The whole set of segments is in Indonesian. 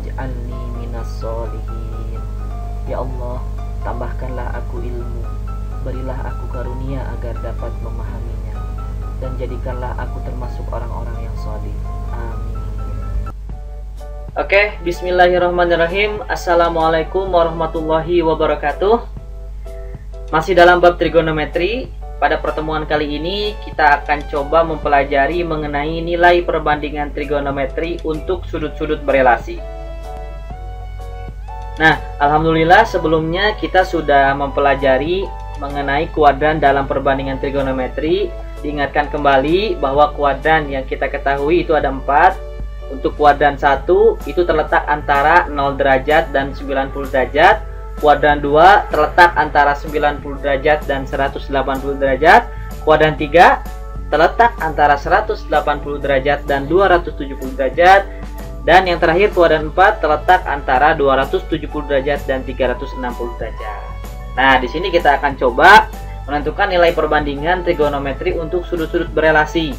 waj'alni minas sholihin. Ya Allah, tambahkanlah aku ilmu, berilah aku karunia agar dapat memahaminya, dan jadikanlah aku termasuk orang-orang yang sholih. Amin. Oke, bismillahirrahmanirrahim. Assalamualaikum warahmatullahi wabarakatuh. Masih dalam bab trigonometri. Pada pertemuan kali ini kita akan coba mempelajari mengenai nilai perbandingan trigonometri untuk sudut-sudut berelasi. Nah, alhamdulillah sebelumnya kita sudah mempelajari mengenai kuadran dalam perbandingan trigonometri. Diingatkan kembali bahwa kuadran yang kita ketahui itu ada 4. Untuk kuadran 1 itu terletak antara 0 derajat dan 90 derajat. Kuadran 2 terletak antara 90 derajat dan 180 derajat. Kuadran 3 terletak antara 180 derajat dan 270 derajat. Dan yang terakhir kuadran 4 terletak antara 270 derajat dan 360 derajat. Nah, di sini kita akan coba menentukan nilai perbandingan trigonometri untuk sudut-sudut berelasi.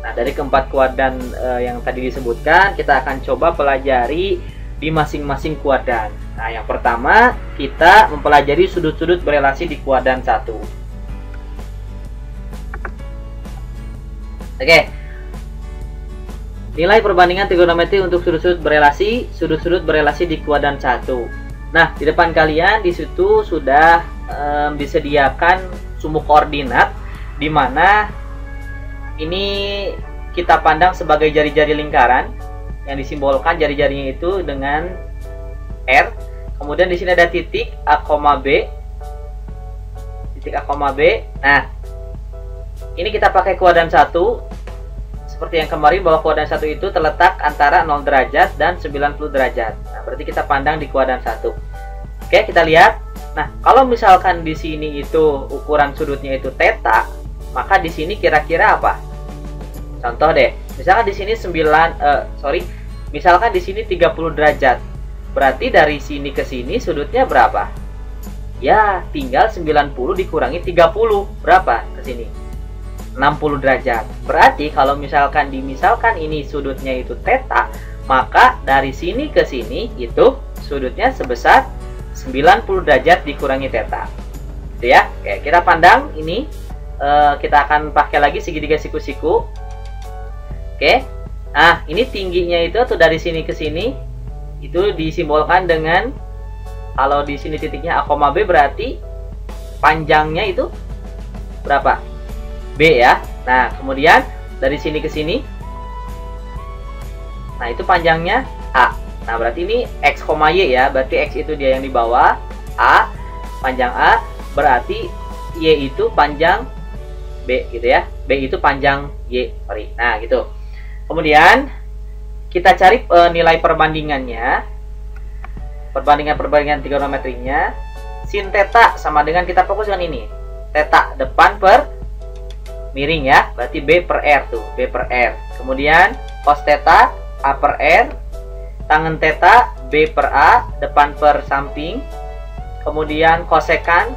Nah, dari keempat kuadran yang tadi disebutkan, kita akan coba pelajari di masing-masing kuadran. Nah, yang pertama kita mempelajari sudut-sudut berelasi di kuadran 1. Oke. Nilai perbandingan trigonometri untuk sudut-sudut berelasi di kuadran 1. Nah, di depan kalian di situ sudah disediakan sumbu koordinat di mana ini kita pandang sebagai jari-jari lingkaran yang disimbolkan jari-jarinya itu dengan R. Kemudian di sini ada titik A, B. Titik A, B. Nah, ini kita pakai kuadran 1 seperti yang kemarin, bahwa kuadran 1 itu terletak antara 0 derajat dan 90 derajat. Nah, berarti kita pandang di kuadran 1. Oke, kita lihat. Nah, kalau misalkan di sini itu ukuran sudutnya itu theta, maka di sini kira-kira apa? Contoh deh. Misalkan di sini misalkan di sini 30 derajat. Berarti dari sini ke sini sudutnya berapa? Ya, tinggal 90 dikurangi 30. Berapa ke sini? 60 derajat. Berarti kalau misalkan ini sudutnya itu theta, maka dari sini ke sini itu sudutnya sebesar 90 derajat dikurangi theta. Gitu ya. Oke, kita pandang ini. Kita akan pakai lagi segitiga siku-siku. Oke. Nah, ini tingginya itu atau dari sini ke sini itu disimbolkan dengan, kalau di sini titiknya A, B, berarti panjangnya itu berapa? B ya. Nah, kemudian dari sini ke sini, nah itu panjangnya A. Nah, berarti ini X, Y ya. Berarti X itu dia yang di bawah, A, panjang A, berarti Y itu panjang B gitu ya. B itu panjang Y, sorry. Nah, gitu. Kemudian kita cari nilai perbandingannya. Perbandingan trigonometrinya. Sin theta sama dengan, kita fokus dengan ini. Theta depan per miring ya. Berarti B per R tuh, B per R. Kemudian cos theta A per R. Tangen theta B per A, depan per samping. Kemudian kosekan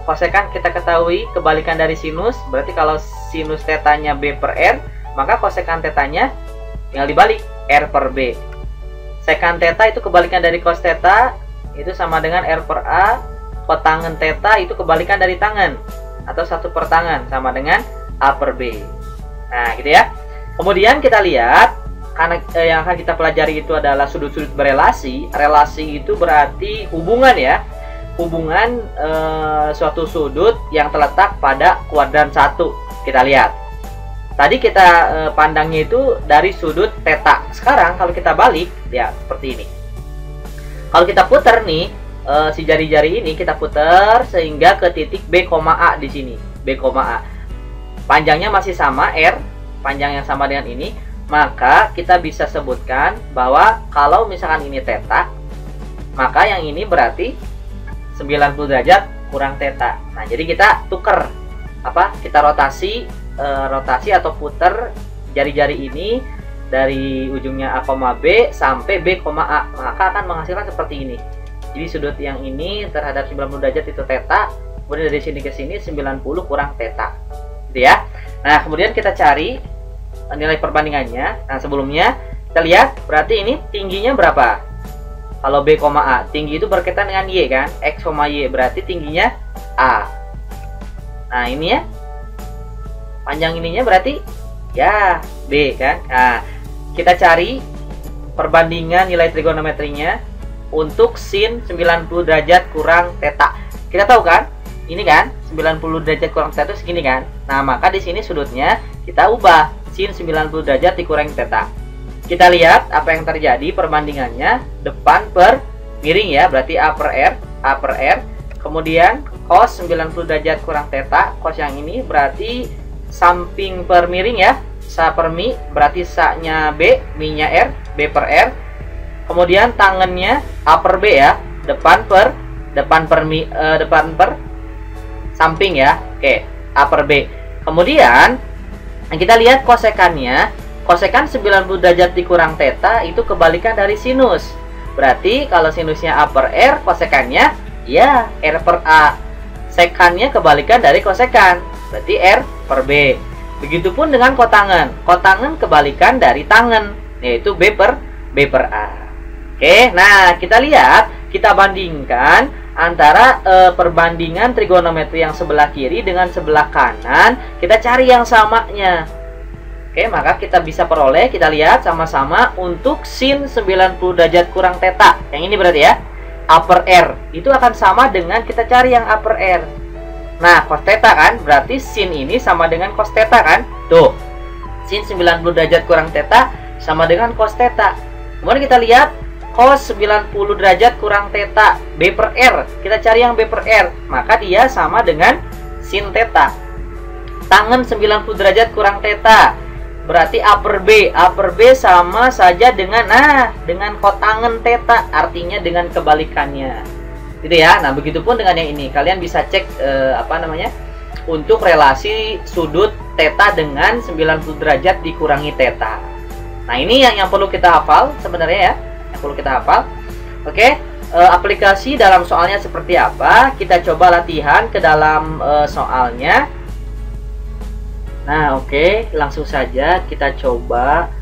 kita ketahui kebalikan dari sinus. Berarti kalau sinus tetanya B per R, maka kosekan tetanya tinggal dibalik, R per B. Sekan theta itu kebalikan dari cos theta, itu sama dengan R per A. Kotangen theta itu kebalikan dari tangen, atau 1 per tangan, sama dengan A per B. Nah, gitu ya. Kemudian kita lihat, karena yang akan kita pelajari itu adalah sudut-sudut berelasi. Relasi itu berarti hubungan ya. Hubungan suatu sudut yang terletak pada kuadran 1. Kita lihat. Tadi kita pandangnya itu dari sudut theta. Sekarang kalau kita balik, ya seperti ini. Kalau kita putar nih, si jari-jari ini kita putar sehingga ke titik B, A di sini. B, A. Panjangnya masih sama, R. Panjang yang sama dengan ini. Maka kita bisa sebutkan bahwa kalau misalkan ini theta, maka yang ini berarti 90 derajat kurang theta. Nah, jadi kita tuker. Kita rotasi atau putar jari-jari ini dari ujungnya A, B sampai B, A, maka akan menghasilkan seperti ini. Jadi sudut yang ini terhadap 90 derajat itu theta, kemudian dari sini ke sini 90 kurang theta, gitu ya. Nah, kemudian kita cari nilai perbandingannya. Nah, sebelumnya kita lihat berarti ini tingginya berapa? Kalau B, A, tinggi itu berkaitan dengan Y kan? X, Y, berarti tingginya A. Nah, ini ya. Panjang ininya berarti ya B kan? Nah, kita cari perbandingan nilai trigonometrinya untuk sin 90 derajat kurang theta. Kita tahu kan? Ini kan 90 derajat kurang theta itu segini kan? Nah, maka di sini sudutnya kita ubah sin 90 derajat dikurangi theta. Kita lihat apa yang terjadi perbandingannya depan per miring ya, berarti A per R. Kemudian cos 90 derajat kurang theta, cos yang ini berarti samping per miring ya, sa per mi, berarti sa-nya B, mi-nya R, B per R. Kemudian tangannya A per B ya, depan per samping ya. Oke, A per B. Kemudian kita lihat kosekannya. Kosekan 90 derajat dikurang theta itu kebalikan dari sinus. Berarti kalau sinusnya A per R, kosekannya ya R per A. Sekannya kebalikan dari kosekan. Berarti R per B. Begitupun dengan kotangen. Kotangen kebalikan dari tangen, yaitu B per A. Oke, nah kita lihat, kita bandingkan antara perbandingan trigonometri yang sebelah kiri dengan sebelah kanan. Kita cari yang samanya. Oke, maka kita bisa peroleh, kita lihat sama-sama untuk sin 90 derajat kurang theta. Yang ini berarti ya, A per R. Itu akan sama dengan kita cari yang A per R. Nah, cos theta kan, berarti sin ini sama dengan cos theta kan? Tuh, sin 90 derajat kurang theta sama dengan cos theta. Kemudian kita lihat, cos 90 derajat kurang theta, B per R. Kita cari yang B per R, maka dia sama dengan sin theta. Tangen 90 derajat kurang theta, berarti A per B. A per B sama saja dengan dengan kotangen theta, artinya dengan kebalikannya. Gitu ya. Nah, begitupun dengan yang ini. Kalian bisa cek untuk relasi sudut theta dengan 90 derajat dikurangi theta. Nah, ini yang perlu kita hafal sebenarnya ya. Yang perlu kita hafal. Oke, aplikasi dalam soalnya seperti apa? Kita coba latihan ke dalam soalnya. Nah, oke, langsung saja kita coba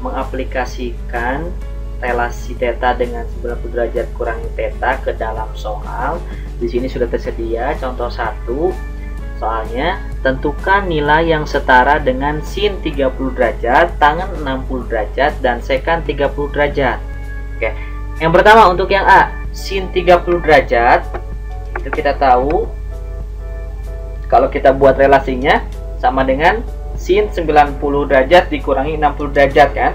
mengaplikasikan relasi theta dengan 90 derajat kurangi theta ke dalam soal. Di sini sudah tersedia contoh 1. Soalnya, tentukan nilai yang setara dengan sin 30 derajat, tangen 60 derajat, dan sekan 30 derajat. Oke. Yang pertama untuk yang A, sin 30 derajat. Itu kita tahu kalau kita buat relasinya sama dengan sin 90 derajat dikurangi 60 derajat kan.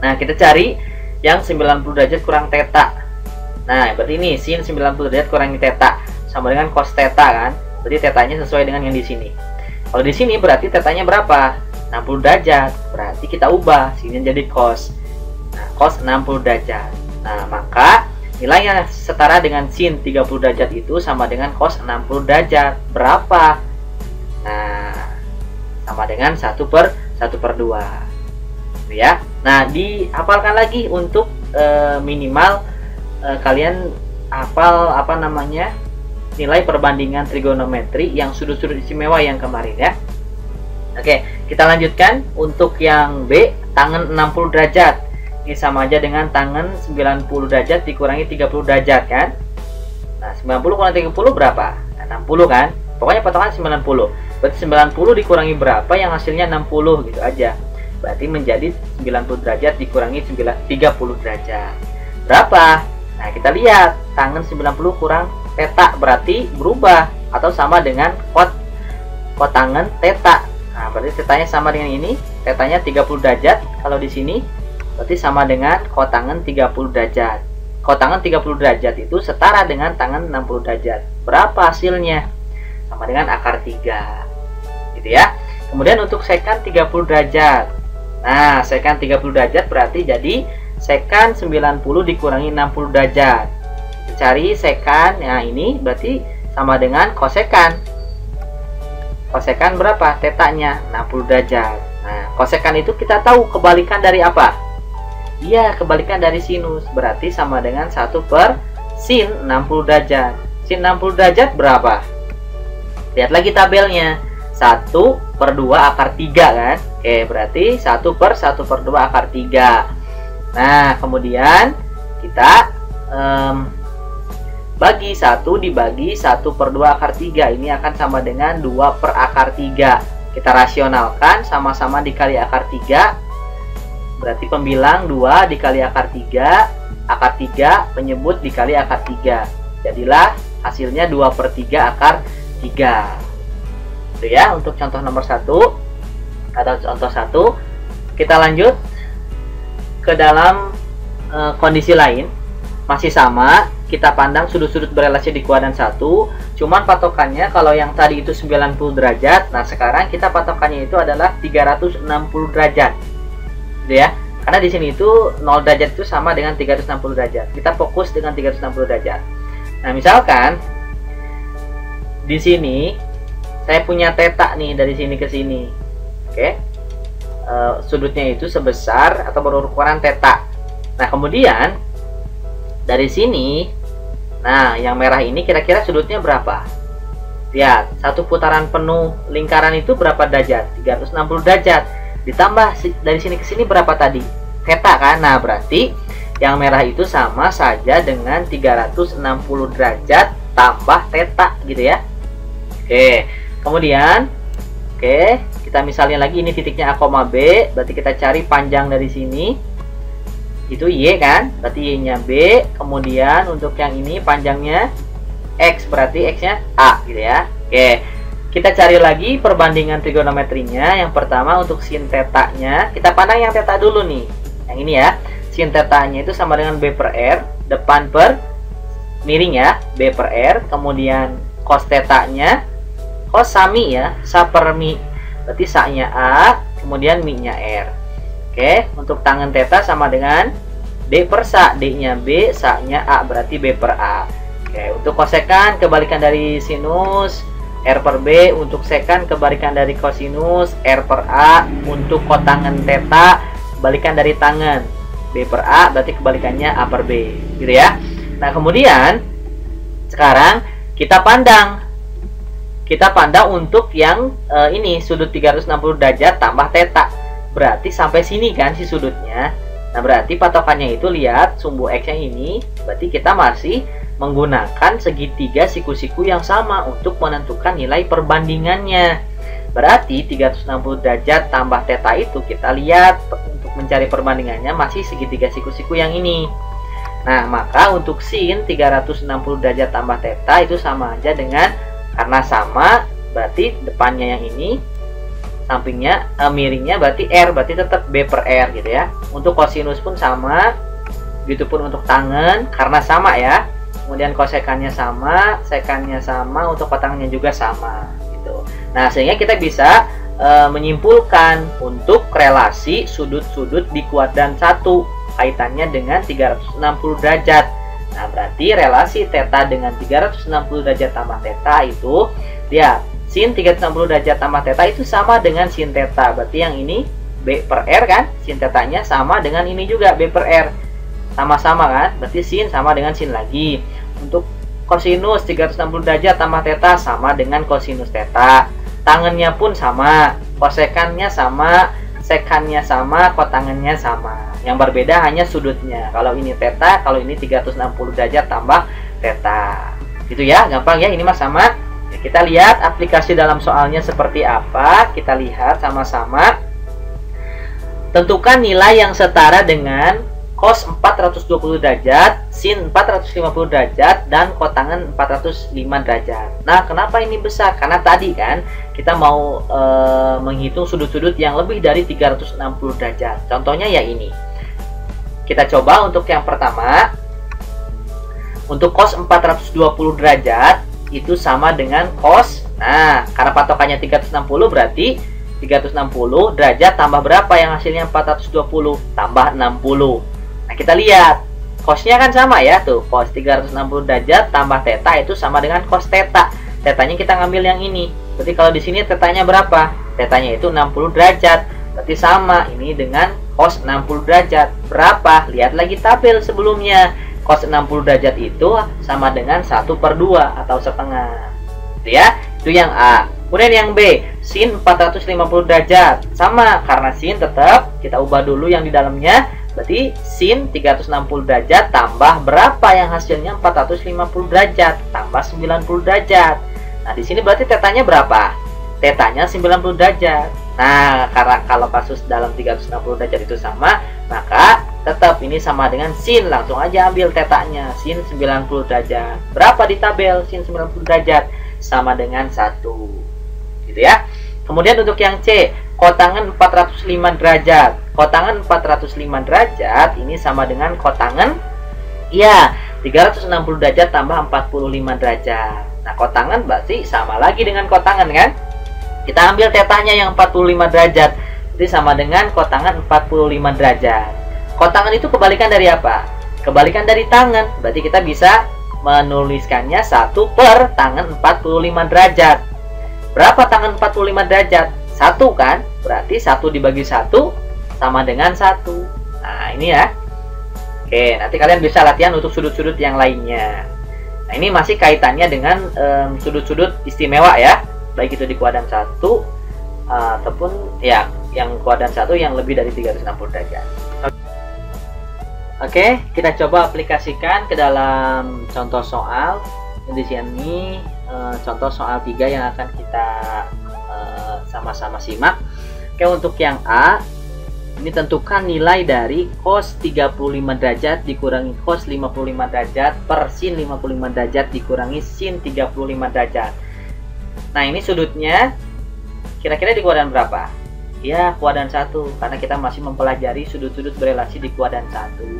Nah, kita cari yang 90 derajat kurang theta. Nah, berarti ini sin 90 derajat kurangi theta sama dengan cos theta kan. Berarti tetanya sesuai dengan yang di sini. Kalau di sini berarti tetanya berapa? 60 derajat. Berarti kita ubah sini jadi cos. Nah, cos 60 derajat. Nah, maka nilai yang setara dengan sin 30 derajat itu sama dengan cos 60 derajat. Berapa? Nah, sama dengan 1 per 2 ya. Nah, dihafalkan lagi untuk minimal kalian hafal nilai perbandingan trigonometri yang sudut-sudut istimewa yang kemarin ya. Oke, kita lanjutkan untuk yang B, tangen 60 derajat. Ini sama aja dengan tangen 90 derajat dikurangi 30 derajat kan. Nah, 90 kurang 30 berapa? Nah, 60 kan. Pokoknya potongan 90. Berarti 90 dikurangi berapa yang hasilnya 60 gitu aja. Berarti menjadi 90 derajat dikurangi 30 derajat. Berapa? Nah, kita lihat. Tangen 90 kurang theta berarti berubah atau sama dengan kotangen theta. Nah, berarti tetanya sama dengan ini. Tetanya 30 derajat. Kalau di sini berarti sama dengan kotangen 30 derajat. Kotangen 30 derajat itu setara dengan tangen 60 derajat. Berapa hasilnya? Sama dengan akar 3. Gitu ya. Kemudian untuk sekan 30 derajat. Nah, sekan 30 derajat berarti jadi sekan 90 dikurangi 60 derajat. Kita cari sekan. Nah, ini berarti sama dengan kosekan. Kosekan berapa? Tetanya 60 derajat. Nah, kosekan itu kita tahu kebalikan dari apa? Iya, kebalikan dari sinus. Berarti sama dengan 1 per sin 60 derajat. Sin 60 derajat berapa? Lihat lagi tabelnya. 1 per 2 akar 3 kan. Oke, berarti 1 per 2 akar 3. Nah, kemudian kita bagi 1 dibagi 1/2 akar 3. Ini akan sama dengan 2 per akar 3. Kita rasionalkan, sama-sama dikali akar 3. Berarti pembilang 2 dikali akar 3. Akar 3 penyebut dikali akar 3. Jadilah hasilnya 2/3 akar 3. Itu ya untuk contoh nomor 1 atau contoh 1. Kita lanjut ke dalam kondisi lain. Masih sama, kita pandang sudut-sudut berelasi di kuadran 1. Cuman patokannya kalau yang tadi itu 90 derajat, nah sekarang kita patokannya itu adalah 360 derajat. Gitu ya. Karena di sini itu 0 derajat itu sama dengan 360 derajat. Kita fokus dengan 360 derajat. Nah, misalkan di sini saya punya theta nih dari sini ke sini. Oke. Sudutnya itu sebesar atau berukuran theta. Nah, kemudian dari sini, nah yang merah ini kira-kira sudutnya berapa? Lihat, satu putaran penuh lingkaran itu berapa derajat? 360 derajat. Ditambah dari sini ke sini berapa tadi? Theta kan? Nah, berarti yang merah itu sama saja dengan 360 derajat tambah theta gitu ya. Oke, kemudian kita misalnya lagi ini titiknya A, B, berarti kita cari panjang dari sini. Itu Y kan? Berarti Y-nya B. Kemudian untuk yang ini panjangnya X, berarti X-nya A gitu ya. Oke. Kita cari lagi perbandingan trigonometrinya. Yang pertama untuk sin tetanya, kita pandang yang theta dulu nih. Yang ini ya. Sin tetanya itu sama dengan B per R, depan per miring ya, B per R. Kemudian cos tetanya, cos sami ya, sa per mi. Berarti sa-nya A, kemudian mi-nya R. Oke, untuk tangen theta sama dengan D per sa, D-nya B, sa-nya A, berarti B per A. Oke, untuk kosekan kebalikan dari sinus, R per B. Untuk sekan kebalikan dari kosinus, R per A. Untuk kotangen theta kebalikan dari tangen, B per A, berarti kebalikannya A per B gitu ya. Nah, kemudian sekarang kita pandang untuk yang ini sudut 360 derajat tambah theta. Berarti sampai sini kan si sudutnya. Nah, berarti patokannya itu lihat sumbu X-nya ini, berarti kita masih menggunakan segitiga siku-siku yang sama untuk menentukan nilai perbandingannya. Berarti 360 derajat tambah theta itu kita lihat untuk mencari perbandingannya masih segitiga siku-siku yang ini. Nah, maka untuk sin 360 derajat tambah theta itu sama aja dengan, karena sama berarti depannya yang ini, sampingnya miringnya berarti R, berarti tetap B per R gitu ya. Untuk kosinus pun sama, begitupun untuk tangen karena sama ya. Kemudian kosekannya sama, sekannya sama, untuk kotangannya juga sama gitu. Nah, sehingga kita bisa menyimpulkan untuk relasi sudut-sudut di kuadran 1 kaitannya dengan 360 derajat. Nah, berarti relasi theta dengan 360 derajat tambah theta itu, lihat, sin 360 derajat tambah theta itu sama dengan sin theta. Berarti yang ini B per R kan, sin tetanya sama dengan ini juga B per R. Sama-sama kan, berarti sin sama dengan sin lagi. Untuk kosinus 360 derajat tambah theta sama dengan kosinus theta. Tangannya pun sama, kosekannya sama, sekannya sama, kotangannya sama. Yang berbeda hanya sudutnya. Kalau ini theta, kalau ini 360 derajat tambah theta. Gitu ya, gampang ya, ini mah sama. Ya, kita lihat aplikasi dalam soalnya seperti apa. Kita lihat sama-sama. Tentukan nilai yang setara dengan cos 420 derajat, sin 450 derajat, dan kotangan 405 derajat. Nah, kenapa ini besar? Karena tadi kan kita mau menghitung sudut-sudut yang lebih dari 360 derajat. Contohnya ya ini. Kita coba untuk yang pertama. Untuk cos 420 derajat itu sama dengan cos. Nah, karena patokannya 360 berarti 360 derajat tambah berapa yang hasilnya 420? Tambah 60. Nah, kita lihat cosnya kan sama ya, tuh cos 360 derajat tambah theta itu sama dengan cos theta. Tetanya kita ngambil yang ini. Berarti kalau di sini tetanya berapa? Tetanya itu 60 derajat. Berarti sama ini dengan cos 60 derajat. Berapa? Lihat lagi tabel sebelumnya. Cos 60 derajat itu sama dengan 1/2 atau setengah. Itu ya. Itu yang A. Kemudian yang B, sin 450 derajat. Sama, karena sin tetap kita ubah dulu yang di dalamnya. Berarti sin 360 derajat tambah berapa yang hasilnya 450 derajat tambah 90 derajat. Nah, di sini berarti tetanya berapa? Tetanya 90 derajat. Nah, karena kalau kasus dalam 360 derajat itu sama, maka tetap ini sama dengan sin. Langsung aja ambil tetanya, sin 90 derajat. Berapa di tabel sin 90 derajat? Sama dengan 1. Gitu ya. Kemudian untuk yang C, kotangan 405 derajat. Kotangan 405 derajat ini sama dengan kotangan, ya, 360 derajat tambah 45 derajat. Nah, kotangan berarti sama lagi dengan kotangan kan? Kita ambil tetanya yang 45 derajat. Jadi sama dengan kotangan 45 derajat. Kotangan itu kebalikan dari apa? Kebalikan dari tangan. Berarti kita bisa menuliskannya 1 per tangan 45 derajat. Berapa tangan 45 derajat? 1 kan? Berarti 1 dibagi 1 sama dengan 1. Nah, ini ya. Oke, nanti kalian bisa latihan untuk sudut-sudut yang lainnya. Nah, ini masih kaitannya dengan sudut-sudut istimewa ya. Baik itu di kuadran 1 ataupun ya yang kuadran 1 yang lebih dari 360 derajat. Oke, kita coba aplikasikan ke dalam contoh soal. Di sini contoh soal 3 yang akan kita sama-sama simak. Oke, untuk yang A, ini tentukan nilai dari cos 35 derajat dikurangi cos 55 derajat per sin 55 derajat dikurangi sin 35 derajat. Nah, ini sudutnya kira-kira di kuadran berapa? Ya, kuadran 1, karena kita masih mempelajari sudut-sudut berelasi di kuadran 1.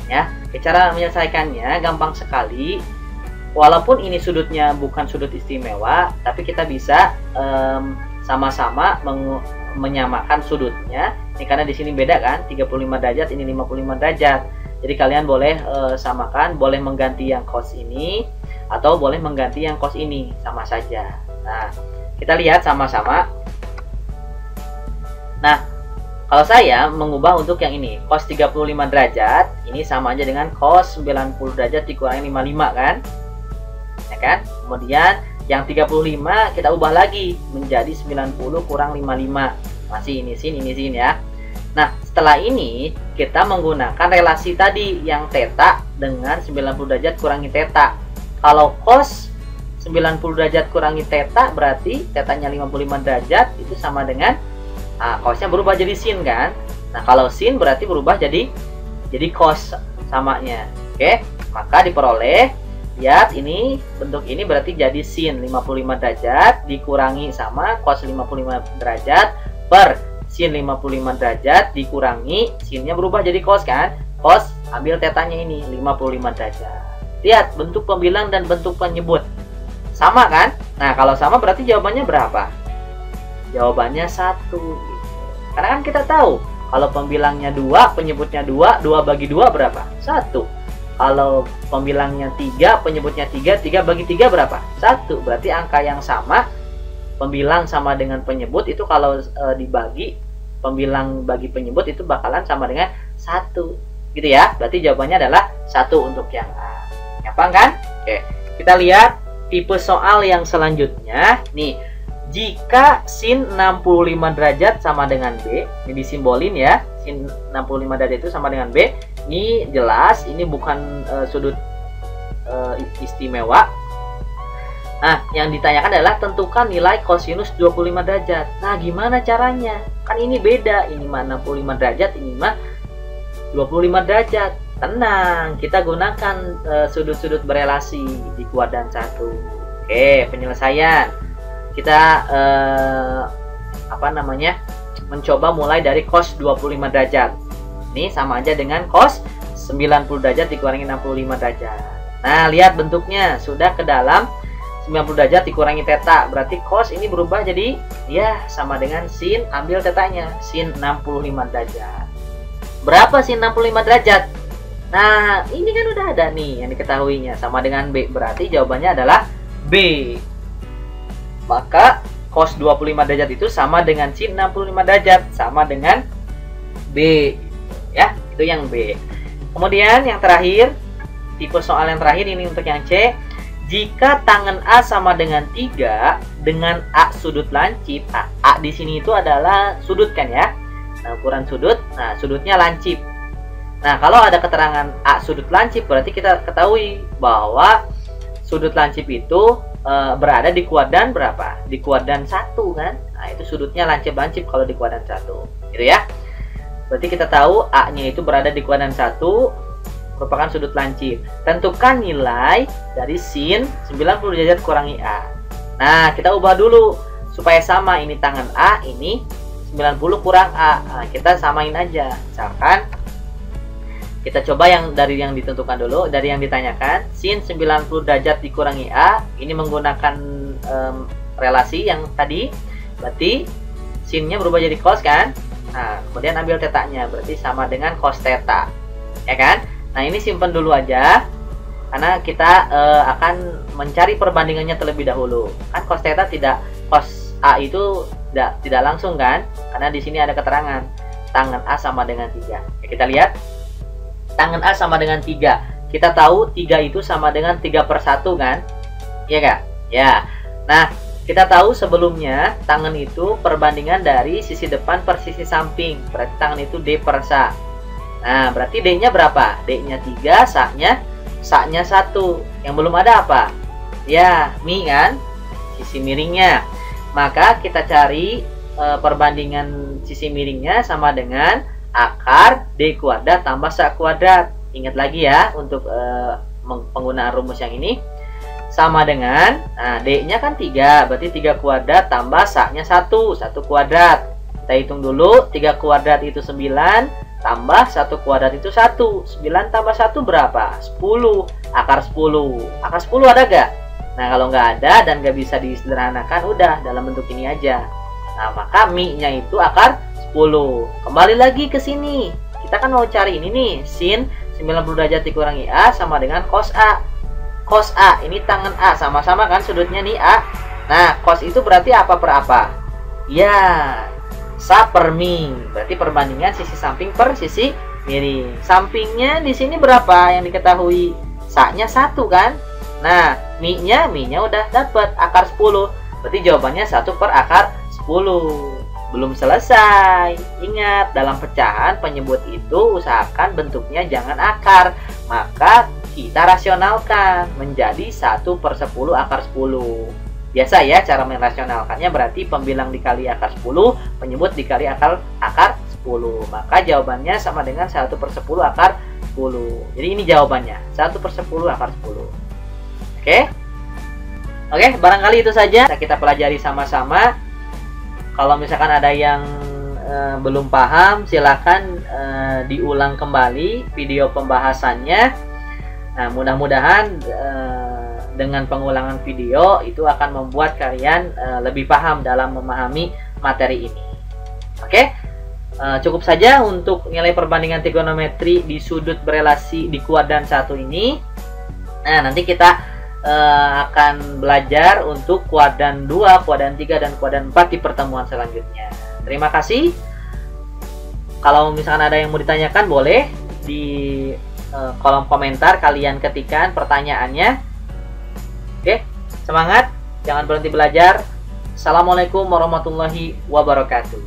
Ya, cara menyelesaikannya gampang sekali. Walaupun ini sudutnya bukan sudut istimewa, tapi kita bisa sama-sama menyamakan sudutnya. Ini karena di sini beda kan, 35 derajat, ini 55 derajat. Jadi kalian boleh samakan, boleh mengganti yang cos ini atau boleh mengganti yang cos ini, sama saja. Nah, kita lihat sama-sama. Nah, kalau saya mengubah untuk yang ini, cos 35 derajat, ini sama aja dengan cos 90 derajat dikurangi 55 kan? Ya kan? Kemudian yang 35 kita ubah lagi menjadi 90 kurang 55. Masih ini sin ya. Nah, setelah ini kita menggunakan relasi tadi yang theta dengan 90 derajat kurangi theta. Kalau cos 90 derajat kurangi theta berarti tetanya 55 derajat, itu sama dengan cosnya berubah jadi sin kan. Nah, kalau sin berarti berubah jadi cos samanya. Oke, maka diperoleh, lihat ini bentuk ini berarti jadi sin 55 derajat dikurangi sama cos 55 derajat per sin 55 derajat dikurangi sinnya berubah jadi cos kan. Cos ambil tetanya ini 55 derajat. Lihat bentuk pembilang dan bentuk penyebut sama kan? Nah, kalau sama berarti jawabannya berapa? Jawabannya 1 gitu. Karena kan kita tahu kalau pembilangnya 2, penyebutnya 2, 2 bagi 2 berapa? 1. Kalau pembilangnya 3, penyebutnya 3, 3 bagi 3 berapa? 1. Berarti angka yang sama, pembilang sama dengan penyebut itu kalau dibagi, pembilang bagi penyebut itu bakalan sama dengan 1. Gitu ya. Berarti jawabannya adalah 1 untuk yang A. Gampang kan? Oke. Kita lihat tipe soal yang selanjutnya. Nih, jika sin 65 derajat sama dengan B, ini disimbolin ya. Sin 65 derajat itu sama dengan B. Ini jelas, ini bukan sudut istimewa. Nah, yang ditanyakan adalah tentukan nilai kosinus 25 derajat. Nah, gimana caranya? Kan ini beda, ini mah 65 derajat, ini mah 25 derajat. Tenang, kita gunakan sudut-sudut berelasi di kuadran 1. Oke, penyelesaian. Kita mencoba mulai dari cos 25 derajat. Ini sama aja dengan cos 90 derajat dikurangi 65 derajat. Nah, lihat bentuknya sudah ke dalam 90 derajat dikurangi theta, berarti cos ini berubah jadi ya sama dengan sin, ambil tetanya, sin 65 derajat. Berapa sin 65 derajat? Nah, ini kan udah ada nih yang diketahuinya, sama dengan B, berarti jawabannya adalah B. Maka cos 25 derajat itu sama dengan sin 65 derajat, sama dengan B. Ya, itu yang B. Kemudian yang terakhir, tipe soal yang terakhir ini untuk yang C. Jika tangan A sama dengan 3 dengan A sudut lancip, A di sini itu adalah sudut kan ya. Nah, ukuran sudut, nah sudutnya lancip. Nah, kalau ada keterangan A sudut lancip, berarti kita ketahui bahwa sudut lancip itu berada di kuadran berapa? Di kuadran 1 kan? Nah, itu sudutnya lancip-lancip kalau di kuadran 1. Gitu ya. Berarti kita tahu A-nya itu berada di kuadran 1, merupakan sudut lancip. Tentukan nilai dari sin 90 derajat kurangi A. Nah, kita ubah dulu supaya sama, ini tangan A, ini 90 kurang A. Nah, kita samain aja. Misalkan kita coba yang dari yang ditentukan dulu, dari yang ditanyakan, sin 90 derajat dikurangi A, ini menggunakan relasi yang tadi, berarti sinnya berubah jadi cos kan? Nah, kemudian ambil tetanya, berarti sama dengan cos theta, ya kan? Nah, ini simpen dulu aja, karena kita akan mencari perbandingannya terlebih dahulu. Kan cos theta tidak, cos A itu tidak langsung kan? Karena di sini ada keterangan, tangan A sama dengan 3. Ya, kita lihat. Tangan A sama dengan 3. Kita tahu 3 itu sama dengan 3/1 kan? Iya gak? Ya. Nah, kita tahu sebelumnya tangan itu perbandingan dari sisi depan per sisi samping. Berarti tangan itu D per SA. Nah, berarti D-nya berapa? D-nya 3, SA-nya 1. Yang belum ada apa? Ya, mi kan? Sisi miringnya. Maka kita cari perbandingan sisi miringnya sama dengan akar D kuadrat tambah SA kuadrat. Ingat lagi ya untuk penggunaan rumus yang ini. Sama dengan, nah D-nya kan 3, berarti 3 kuadrat tambah SA-nya 1 kuadrat. Kita hitung dulu, 3 kuadrat itu 9, tambah 1 kuadrat itu 1. 9 tambah 1 berapa? 10. Akar 10. Akar 10 ada gak? Nah, kalau nggak ada dan nggak bisa disederhanakan, udah dalam bentuk ini aja. Nah, maka mi-nya itu akar 10. Kembali lagi ke sini. Kita kan mau cari ini nih, sin 90 derajat dikurangi A sama dengan cos A. Cos A, ini tangan A, sama-sama kan sudutnya nih A. Nah, cos itu berarti apa per apa? Ya, SA per mi. Berarti perbandingan sisi samping per sisi miring. Sampingnya di sini berapa yang diketahui? SA-nya 1 kan? Nah, mi-nya udah dapat akar 10. Berarti jawabannya 1 per akar 10. Belum selesai. Ingat, dalam pecahan penyebut itu usahakan bentuknya jangan akar. Maka kita rasionalkan menjadi 1/10 akar 10. Biasa ya cara merasionalkannya, berarti pembilang dikali akar 10, penyebut dikali akar 10. Maka jawabannya sama dengan 1/10 akar 10. Jadi ini jawabannya, 1/10 akar 10. Oke, barangkali itu saja kita pelajari sama-sama. Kalau misalkan ada yang belum paham, silakan diulang kembali video pembahasannya. Nah, mudah-mudahan dengan pengulangan video itu akan membuat kalian lebih paham dalam memahami materi ini. Oke, cukup saja untuk nilai perbandingan trigonometri di sudut berelasi di kuadran 1 ini. Nah, nanti kita akan belajar untuk kuadran 2, kuadran 3, dan kuadran 4 di pertemuan selanjutnya. Terima kasih. Kalau misalkan ada yang mau ditanyakan, boleh di kolom komentar kalian ketikkan pertanyaannya. Oke, semangat, jangan berhenti belajar. Assalamualaikum warahmatullahi wabarakatuh.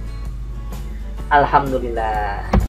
Alhamdulillah.